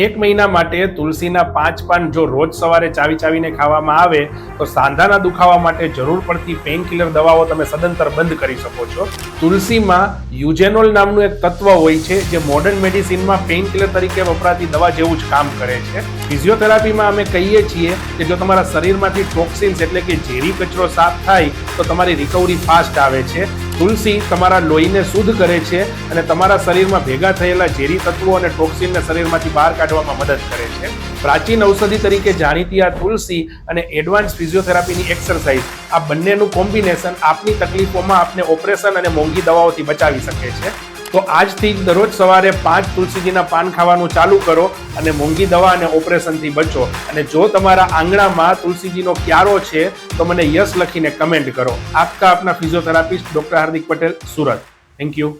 1 મહિના માટે તુલસીના 5 પાન જો રોજ સવારે ચાવીને ખાવામાં આવે તો સાંધાના દુખાવા માટે જરૂર પડતી પેઇનકિલર દવાઓ તમે સદંતર બંધ કરી શકો છો. તુલસીમાં યુજેનોલ નામનું એક તત્વ હોય છે જે મોડર્ન મેડિસિનમાં પેઇનકિલર તરીકે વપરાતી દવા જેવું જ કામ કરે છે. ફિઝિયોથેરાપીમાં અમે કહીએ છીએ કે જો તમારા શરીરમાંથી ટોક્સિન્સ એટલે કે ઝેરી કચરો સાફ થાય તો તમારી રિકવરી ફાસ્ટ આવે છે. તુલસી તમારા લોહીને શુદ્ધ કરે છે અને તમારા શરીરમાં ભેગા થયેલા ઝેરી તત્વો અને ટોક્સિનને શરીરમાંથી બહાર કાઢવામાં મદદ કરે છે. પ્રાચીન ઔષધિ તરીકે જાણીતી આ તુલસી અને એડવાન્સ ફિઝિયોથેરાપીની એક્સરસાઇઝ આ બંનેનું કોમ્બિનેશન આપની તકલીફોમાં આપને ઓપરેશન અને મોંઘી દવાઓથી બચાવી શકે છે. તો આજથી જ દરરોજ સવારે 5 તુલસીજીના પાન ખાવાનું ચાલુ કરો અને મોંઘી દવા અને ઓપરેશનથી બચો. અને જો તમારા આંગણામાં તુલસીજીનો ક્યારો છે તો મને યસ લખીને કમેન્ટ કરો. આપના physiotherapist doctor Hardik Patel, Surat. Thank you.